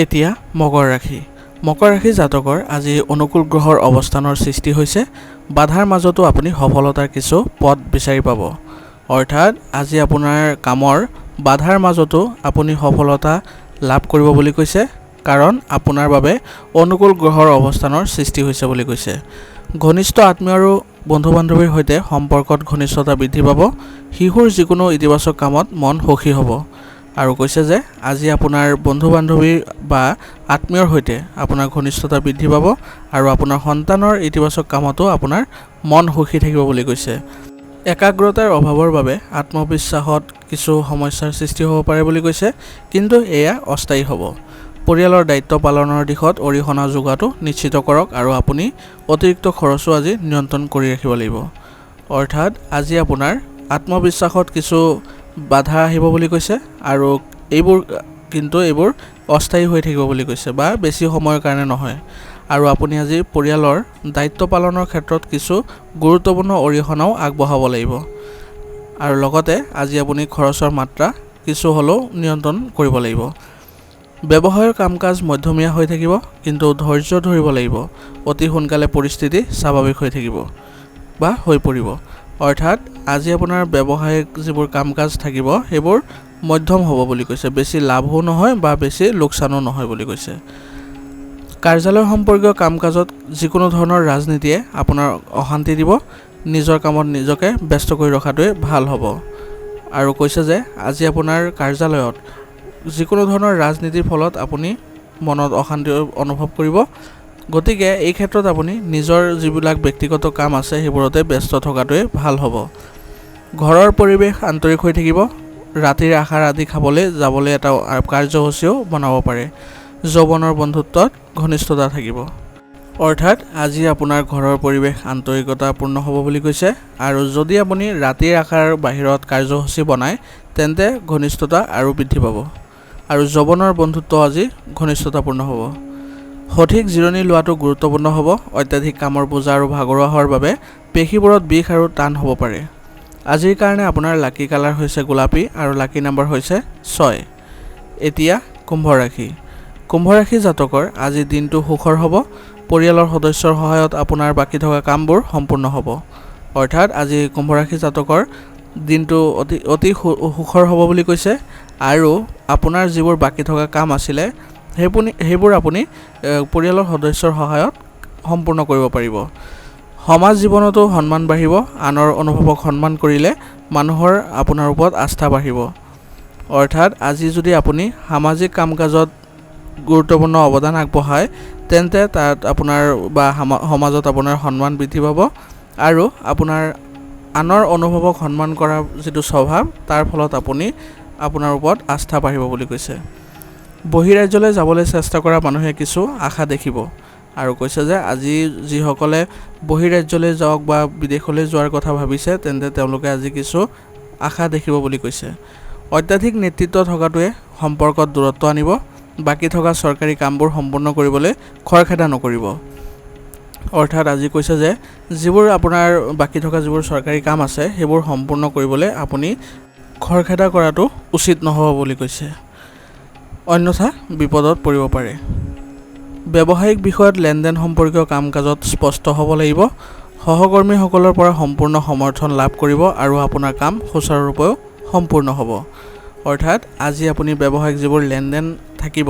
এতিয়া মকৰ ৰাশি। মকৰ ৰাশি জাতকৰ আজি অনুকূল গ্ৰহৰ অৱস্থানৰ সৃষ্টি হৈছে। বাধাৰ মাজতো আপুনি সফলতাৰ কিছু পথ বিচাৰি পাব। অৰ্থাৎ আজি আপোনাৰ কামৰ বাধাৰ মাজতো আপুনি সফলতা লাভ কৰিব বুলি কৈছে কাৰণ আপোনাৰ বাবে অনুকূল গ্ৰহৰ অৱস্থানৰ সৃষ্টি হৈছে বুলি কৈছে। ঘনিষ্ঠ আত্মীয় আৰু বন্ধু বান্ধৱীৰ সৈতে সম্পৰ্কত ঘনিষ্ঠতা বৃদ্ধি পাব। শিশুৰ যিকোনো ইতিবাচক কামত মন সুখী হ'ব আৰু কৈছে যে আজি আপোনাৰ বন্ধু বান্ধৱী বা আত্মীয়ৰ সৈতে আপোনাৰ ঘনিষ্ঠতা বৃদ্ধি পাব আৰু আপোনাৰ সন্তানৰ ইতিবাচক কামতো আপোনাৰ মন সুখী থাকিব বুলি কৈছে। একাগ্ৰতাৰ অভাৱৰ বাবে আত্মবিশ্বাসত কিছু সমস্যাৰ সৃষ্টি হ'ব পাৰে বুলি কৈছে কিন্তু এয়া অস্থায়ী হ'ব। পৰিয়ালৰ দায়িত্ব পালনৰ দিশত অৰিহণা যোগাটো নিশ্চিত কৰক আৰু আপুনি অতিৰিক্ত খৰচো আজি নিয়ন্ত্ৰণ কৰি ৰাখিব লাগিব। অৰ্থাৎ আজি আপোনাৰ আত্মবিশ্বাসত কিছু বাধা আহিব বুলি কৈছে আৰু এইবোৰ অস্থায়ী হৈ থাকিব বুলি কৈছে বা বেছি সময়ৰ কাৰণে নহয় আৰু আপুনি আজি পৰিয়ালৰ দায়িত্ব পালনৰ ক্ষেত্ৰত কিছু গুৰুত্বপূৰ্ণ অৰিহণাও আগবঢ়াব লাগিব আৰু লগতে আজি আপুনি খৰচৰ মাত্ৰা কিছু হ'লেও নিয়ন্ত্ৰণ কৰিব লাগিব। ব্যৱসায়ৰ কাম কাজ মধ্যমীয়া হৈ থাকিব কিন্তু ধৈৰ্য ধৰিব লাগিব। অতি সোনকালে পৰিস্থিতি স্বাভাৱিক হৈ থাকিব বা হৈ পৰিব। অৰ্থাৎ আজি আপোনাৰ ব্যৱসায়িক যিবোৰ কাম কাজ থাকিব সেইবোৰ মধ্যম হ'ব বুলি কৈছে। বেছি লাভো নহয় বা বেছি লোকচানো নহয় বুলি কৈছে। কাৰ্যালয় সম্পৰ্কীয় কাম কাজত যিকোনো ধৰণৰ ৰাজনীতিয়ে আপোনাৰ অশান্তি দিব। নিজৰ কামত নিজকে ব্যস্ত কৰি ৰখাটোৱে ভাল হ'ব আৰু কৈছে যে আজি আপোনাৰ কাৰ্যালয়ত যিকোনো ধৰণৰ ৰাজনীতিৰ ফলত আপুনি মনত অশান্তি অনুভৱ কৰিব। গতিকে এই ক্ষেত্ৰত আপুনি নিজৰ যিবিলাক ব্যক্তিগত কাম আছে সেইবোৰতে ব্যস্ত থকাটোৱে ভাল হ'ব। ঘৰৰ পৰিৱেশ আন্তৰিক হৈ থাকিব। ৰাতিৰ আহাৰ আদি খাবলৈ যাবলৈ এটা কাৰ্যসূচীও বনাব পাৰে। যৌৱনৰ বন্ধুত্বত ঘনিষ্ঠতা থাকিব। অৰ্থাৎ আজি আপোনাৰ ঘৰৰ পৰিৱেশ আন্তৰিকতাপূৰ্ণ হ'ব বুলি কৈছে আৰু যদি আপুনি ৰাতিৰ আহাৰ বাহিৰত কাৰ্যসূচী বনায় তেন্তে ঘনিষ্ঠতা আৰু বৃদ্ধি পাব আৰু যৌৱনৰ বন্ধুত্ব আজি ঘনিষ্ঠতাপূৰ্ণ হ'ব। সঠিক জিৰণি লোৱাটো গুৰুত্বপূৰ্ণ হ'ব। অত্যাধিক কামৰ বোজা আৰু ভাগৰুৱা হোৱাৰ বাবে পেশীবোৰত বিষ আৰু টান হ'ব পাৰে। আজিৰ কাৰণে আপোনাৰ লাকি কালাৰ হৈছে গোলাপী আৰু লাকি নম্বৰ হৈছে 6। এতিয়া কুম্ভ ৰাশি। কুম্ভ ৰাশি জাতকৰ আজি দিনটো সুখৰ হ'ব। পৰিয়ালৰ সদস্যৰ সহায়ত আপোনাৰ বাকী থকা কামবোৰ সম্পূৰ্ণ হ'ব। অৰ্থাৎ আজি কুম্ভ ৰাশি জাতকৰ দিনটো অতি সুখৰ হ'ব বুলি কৈছে আৰু আপোনাৰ যিবোৰ বাকী থকা কাম আছিলে সেইবোৰ আপুনি পৰিয়ালৰ সদস্যৰ সহায়ত সম্পূৰ্ণ কৰিব পাৰিব। সমাজ জীৱনতো সন্মান বাঢ়িব। আনৰ অনুভৱক সন্মান কৰিলে মানুহৰ আপোনাৰ ওপৰত আস্থা বাঢ়িব। অৰ্থাৎ আজি যদি আপুনি সামাজিক কাম কাজত গুৰুত্বপূৰ্ণ অৱদান আগবঢ়ায় তেন্তে তাত আপোনাৰ বা সমাজত আপোনাৰ সন্মান বৃদ্ধি পাব আৰু আপোনাৰ আনৰ অনুভৱক সন্মান কৰা যিটো স্বভাৱ তাৰ ফলত আপুনি আপোনাৰ ওপৰত আস্থা বাঢ়িব বুলি কৈছে। বহিৰাজ্যলৈ যাবলৈ চেষ্টা কৰা মানুহে কিছু আশা দেখিব আৰু কৈছে যে আজি যিসকলে বহিৰাজ্যলৈ যাওক বা বিদেশলৈ যোৱাৰ কথা ভাবিছে তেন্তে তেওঁলোকে আজি কিছু আশা দেখিব বুলি কৈছে। অত্যাধিক নেতৃত্ব থকাটোৱে সম্পৰ্কত দূৰত্ব আনিব। বাকী থকা চৰকাৰী কামবোৰ সম্পূৰ্ণ কৰিবলৈ খৰখেদা নকৰিব। অৰ্থাৎ আজি কৈছে যে যিবোৰ আপোনাৰ বাকী থকা যিবোৰ চৰকাৰী কাম আছে সেইবোৰ সম্পূৰ্ণ কৰিবলৈ আপুনি খৰখেদা কৰাটো উচিত নহ'ব বুলি কৈছে। অন্যথা বিপদত পৰিব পাৰে। ব্যৱসায়িক বিষয়ত লেনদেন সম্পৰ্কীয় কাম কাজত স্পষ্ট হ'ব লাগিব। সহকৰ্মীসকলৰ পৰা সম্পূৰ্ণ সমৰ্থন লাভ কৰিব আৰু আপোনাৰ কাম সুচাৰুৰূপেও সম্পূৰ্ণ হ'ব। অৰ্থাৎ আজি আপুনি ব্যৱসায়িক যিবোৰ লেনদেন থাকিব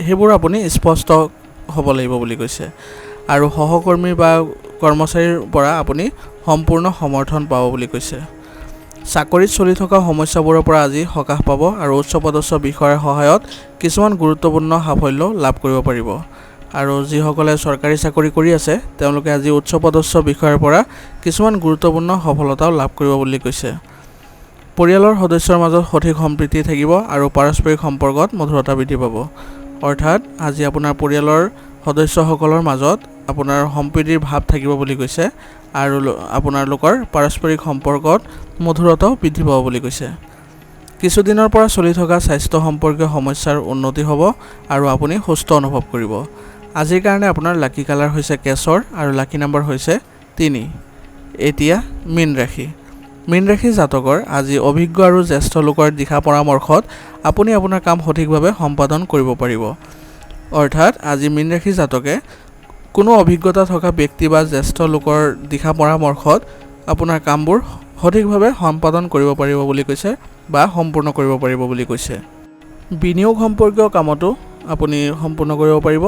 সেইবোৰ আপুনি স্পষ্ট হ'ব লাগিব বুলি কৈছে আৰু সহকৰ্মী বা কৰ্মচাৰীৰ পৰা আপুনি সম্পূৰ্ণ সমৰ্থন পাব বুলি কৈছে। চাকৰিত চলি থকা সমস্যাবোৰৰ পৰা আজি সকাহ পাব আৰু উচ্চপদস্থ বিষয়াৰ সহায়ত কিছুমান গুৰুত্বপূৰ্ণ সাফল্য লাভ কৰিব পাৰিব। আৰু যিসকলে চৰকাৰী চাকৰি কৰি আছে তেওঁলোকে আজি উচ্চপদস্থ বিষয়াৰ পৰা কিছুমান গুৰুত্বপূৰ্ণ সফলতাও লাভ কৰিব বুলি কৈছে। পৰিয়ালৰ সদস্যৰ মাজত সঠিক সম্প্ৰীতি থাকিব আৰু পাৰস্পৰিক সম্পৰ্কত মধুৰতা বৃদ্ধি পাব। অৰ্থাৎ আজি আপোনাৰ পৰিয়ালৰ সদস্যসকলৰ মাজত আপোনাৰ সম্প্ৰীতিৰ ভাৱ থাকিব বুলি কৈছে আৰু আপোনালোকৰ পাৰস্পৰিক সম্পৰ্কত মধুৰতাও বৃদ্ধি পাব বুলি কৈছে। কিছুদিনৰ পৰা চলি থকা স্বাস্থ্য সম্পৰ্কীয় সমস্যাৰ উন্নতি হ'ব আৰু আপুনি সুস্থ অনুভৱ কৰিব। আজিৰ কাৰণে আপোনাৰ লাকি কালাৰ হৈছে কেশৰ আৰু লাকি নম্বৰ হৈছে 3। এতিয়া মীন ৰাশি। মীন ৰাশি জাতকৰ আজি অভিজ্ঞ আৰু জ্যেষ্ঠ লোকৰ দিহা পৰামৰ্শত আপুনি আপোনাৰ কাম সঠিকভাৱে সম্পাদন কৰিব পাৰিব। অৰ্থাৎ আজি মীন ৰাশি জাতকে কোনো অভিজ্ঞতা থকা ব্যক্তি বা জ্যেষ্ঠ লোকৰ দিহা পৰামৰ্শত আপোনাৰ কামবোৰ সঠিকভাৱে সম্পাদন কৰিব পাৰিব বুলি কৈছে বা সম্পূৰ্ণ কৰিব পাৰিব বুলি কৈছে। বিনিয়োগ সম্পৰ্কীয় কামতো আপুনি সম্পূৰ্ণ কৰিব পাৰিব।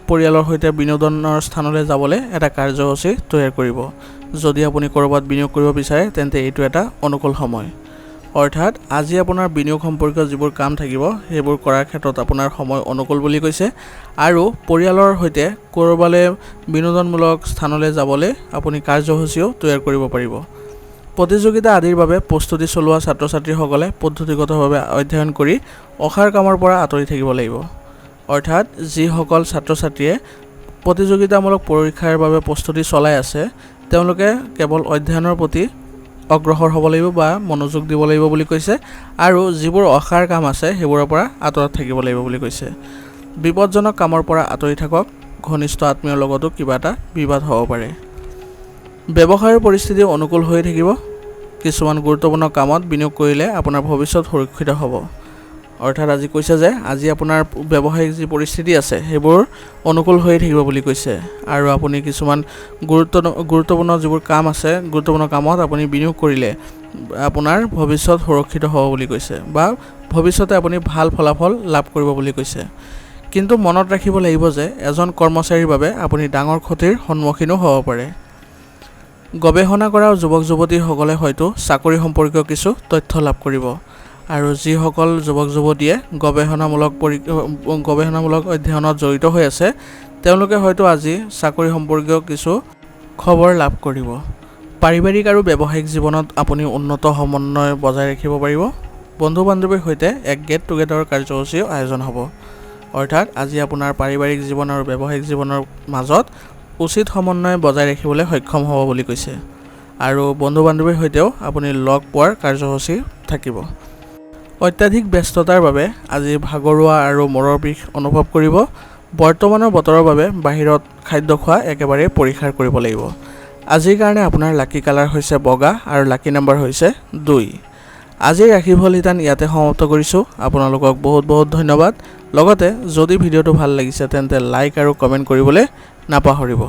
পৰিয়ালৰ সৈতে বিনোদনৰ স্থানলৈ যাবলৈ এটা কাৰ্যসূচী তৈয়াৰ কৰিব। যদি আপুনি ক'ৰবাত বিনিয়োগ কৰিব বিচাৰে তেন্তে এইটো এটা অনুকূল সময়। অৰ্থাৎ আজি আপোনাৰ বিনিয়োগ সম্পৰ্কীয় যিবোৰ কাম থাকিব সেইবোৰ কৰাৰ ক্ষেত্ৰত আপোনাৰ সময় অনুকূল বুলি কৈছে আৰু পৰিয়ালৰ সৈতে ক'ৰবালৈ বিনোদনমূলক স্থানলৈ যাবলৈ আপুনি কাৰ্যসূচীও তৈয়াৰ কৰিব পাৰিব। প্ৰতিযোগিতা আদিৰ বাবে প্ৰস্তুতি চলোৱা ছাত্ৰ ছাত্ৰীসকলে পদ্ধতিগতভাৱে অধ্যয়ন কৰি অসাৰ কামৰ পৰা আঁতৰি থাকিব লাগিব। অৰ্থাৎ যিসকল ছাত্ৰ ছাত্ৰীয়ে প্ৰতিযোগিতামূলক পৰীক্ষাৰ বাবে প্ৰস্তুতি চলাই আছে তেওঁলোকে কেৱল অধ্যয়নৰ প্ৰতি অগ্ৰসৰ হ'ব লাগিব বা মনোযোগ দিব লাগিব বুলি কৈছে আৰু যিবোৰ অসাৰ কাম আছে সেইবোৰৰ পৰা আঁতৰত থাকিব লাগিব বুলি কৈছে। বিপদজনক কামৰ পৰা আঁতৰি থাকক। ঘনিষ্ঠ আত্মীয়ৰ লগতো কিবা এটা বিবাদ হ'ব পাৰে। ব্যৱসায়ৰ পৰিস্থিতি অনুকূল হৈ থাকিব। কিছুমান গুৰুত্বপূৰ্ণ কামত বিনিয়োগ কৰিলে আপোনাৰ ভৱিষ্যত সুৰক্ষিত হ'ব। অৰ্থাৎ আজি কৈছে যে আজি আপোনাৰ ব্যৱসায়িক যি পৰিস্থিতি আছে সেইবোৰ অনুকূল হৈ থাকিব বুলি কৈছে আৰু আপুনি কিছুমান গুৰুত্বপূৰ্ণ যিবোৰ কাম আছে গুৰুত্বপূৰ্ণ কামত আপুনি বিনিয়োগ কৰিলে আপোনাৰ ভৱিষ্যত সুৰক্ষিত হ'ব বুলি কৈছে বা ভৱিষ্যতে আপুনি ভাল ফলাফল লাভ কৰিব বুলি কৈছে। কিন্তু মনত ৰাখিব লাগিব যে এজন কৰ্মচাৰীৰ বাবে আপুনি ডাঙৰ ক্ষতিৰ সন্মুখীনো হ'ব পাৰে। গৱেষণা কৰা যুৱক যুৱতীসকলে হয়তো চাকৰি সম্পৰ্কীয় কিছু তথ্য লাভ কৰিব আৰু যিসকল যুৱক যুৱতীয়ে গৱেষণামূলক অধ্যয়নত জড়িত হৈ আছে তেওঁলোকে হয়তো আজি চাকৰি সম্পৰ্কীয় কিছু খবৰ লাভ কৰিব। পাৰিবাৰিক আৰু ব্যৱসায়িক জীৱনত আপুনি উন্নত সমন্বয় বজাই ৰাখিব পাৰিব। বন্ধু বান্ধৱীৰ সৈতে এক গেট টুগেডাৰৰ কাৰ্যসূচীও আয়োজন হ'ব। অৰ্থাৎ আজি আপোনাৰ পাৰিবাৰিক জীৱন আৰু ব্যৱসায়িক জীৱনৰ মাজত উচিত সমন্বয় বজাই ৰাখিবলৈ সক্ষম হ'ব বুলি কৈছে আৰু বন্ধু বান্ধৱীৰ সৈতেও আপুনি লগ পোৱাৰ কাৰ্যসূচী থাকিব। অত্যাধিক ব্যস্ততাৰ বাবে আজি ভাগৰুৱা আৰু মূৰৰ বিষ অনুভৱ কৰিব। বৰ্তমানৰ বতৰৰ বাবে বাহিৰত খাদ্য খোৱা একেবাৰে পৰিহাৰ কৰিব লাগিব। আজিৰ কাৰণে আপোনাৰ লাকি কালাৰ হৈছে বগা আৰু লাকি নম্বৰ হৈছে 2। আজিৰ ৰাশিফল শিতান ইয়াতে সমাপ্ত কৰিছোঁ। আপোনালোকক বহুত বহুত ধন্যবাদ। লগতে যদি ভিডিঅ'টো ভাল লাগিছে তেন্তে লাইক আৰু কমেণ্ট কৰিবলৈ নাপাহৰিব।